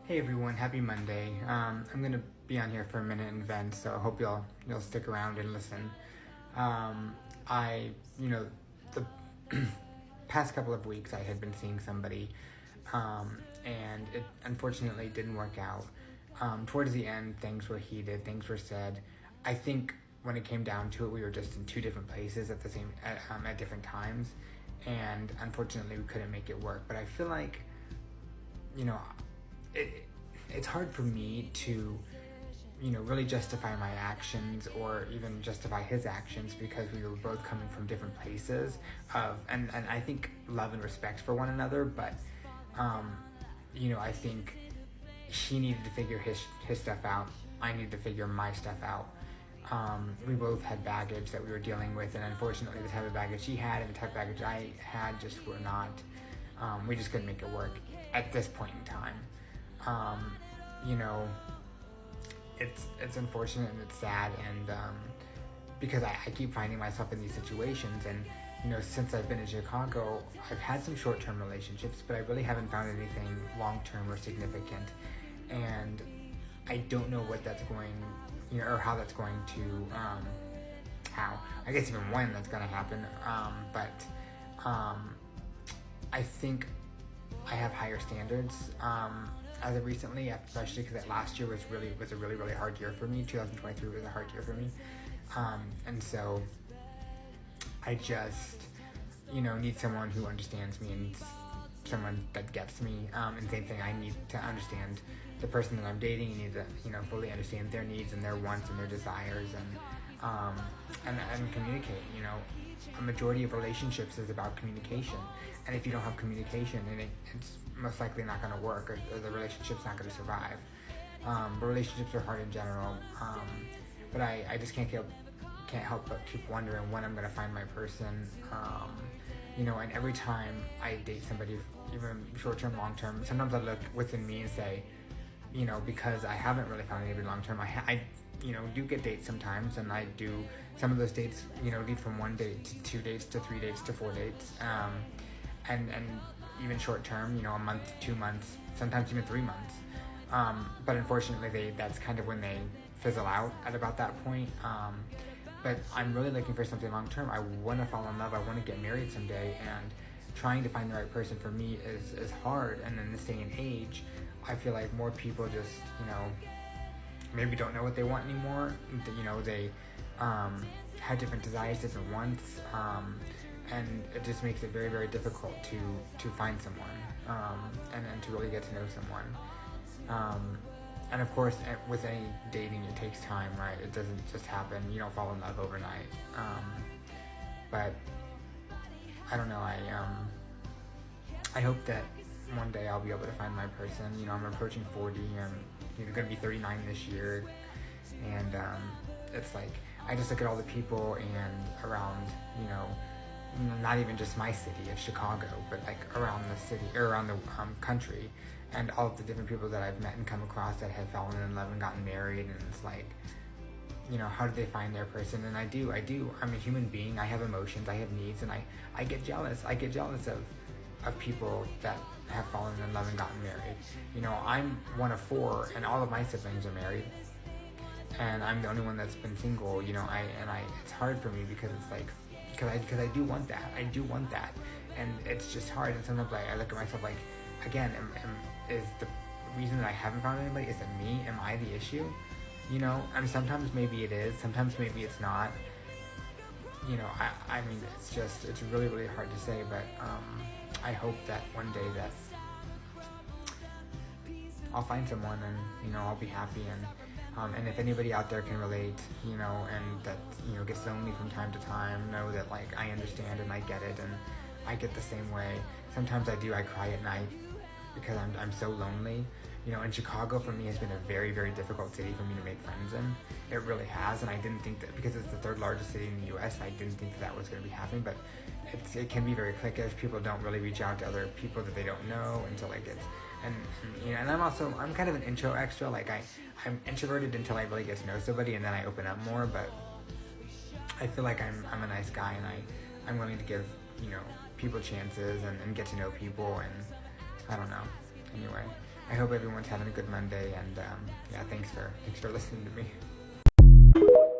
Hey everyone, happy Monday. I'm gonna be on here for a minute and vent, so I hope you'll stick around and listen. I the past couple of weeks I had been seeing somebody, and it unfortunately didn't work out. Towards the end, things were heated, things were said. I think when it came down to it, we were just in two different places at different times, and unfortunately we couldn't make it work. But I feel like, you know, it's hard for me to, really justify my actions or even justify his actions because we were both coming from different places and I think love and respect for one another, but, I think he needed to figure his stuff out. I needed to figure my stuff out. We both had baggage that we were dealing with, and unfortunately the type of baggage he had and the type of baggage I had just were not, we just couldn't make it work at this point in time. It's unfortunate and it's sad, and because I keep finding myself in these situations, and since I've been in Chicago, I've had some short-term relationships, but I really haven't found anything long-term or significant, and I don't know what that's going, or how that's going to, I guess even when that's going to happen, but I think I have higher standards as of recently, especially because that last year was a really hard year for me. 2023 was a hard year for me, and so I just need someone who understands me and someone that gets me. And same thing, I need to understand the person that I'm dating. I need to fully understand their needs and their wants and their desires, and communicate. A majority of relationships is about communication, and if you don't have communication, then it's most likely not going to work, or the relationship's not going to survive. But relationships are hard in general, but I just can't help but keep wondering when I'm going to find my person. And every time I date somebody, even short-term, long-term, sometimes I look within me and say, because I haven't really found anybody long-term, I do get dates sometimes, and I do, some of those dates, lead from 1 date to 2 dates to 3 dates to 4 dates, and even short-term, a month, 2 months, sometimes even 3 months, but unfortunately that's kind of when they fizzle out at about that point. But I'm really looking for something long-term. I want to fall in love, I want to get married someday, and trying to find the right person for me is hard. And in this day and age, I feel like more people just, maybe don't know what they want anymore. They have different desires, different wants, and it just makes it very difficult to find someone, and to really get to know someone. And of course, with any dating, it takes time, right? It doesn't just happen. You don't fall in love overnight. But I don't know. I hope that one day I'll be able to find my person. I'm approaching 40. I'm going to be 39 this year, and it's like I just look at all the people and around, not even just my city of Chicago, but like around the city or around the country, and all of the different people that I've met and come across that have fallen in love and gotten married, and it's like, how do they find their person? And I do. I'm a human being. I have emotions. I have needs, and I get jealous. I get jealous of people that have fallen in love and gotten married. I'm one of 4, and all of my siblings are married, and I'm the only one that's been single. It's hard for me because it's like, because I do want that. And it's just hard. And sometimes I look at myself like, again, is the reason that I haven't found anybody, is it me? Am I the issue? And sometimes maybe it is, sometimes maybe it's not. I mean, it's really hard to say, but I hope that one day that I'll find someone, and I'll be happy, and if anybody out there can relate, and that gets lonely from time to time, know that like I understand and I get it, and I get the same way. Sometimes I cry at night because I'm so lonely. And Chicago for me has been a very difficult city for me to make friends in. It really has, and I didn't think that, because it's the 3rd largest city in the U.S., I didn't think that was going to be happening, but it can be very cliquish. People don't really reach out to other people that they don't know until it gets, and I'm kind of an intro extra, like I'm introverted until I really get to know somebody, and then I open up more, but I feel like I'm a nice guy, and I'm willing to give, people chances and get to know people, and I don't know. Anyway, I hope everyone's having a good Monday, and yeah, thanks for listening to me.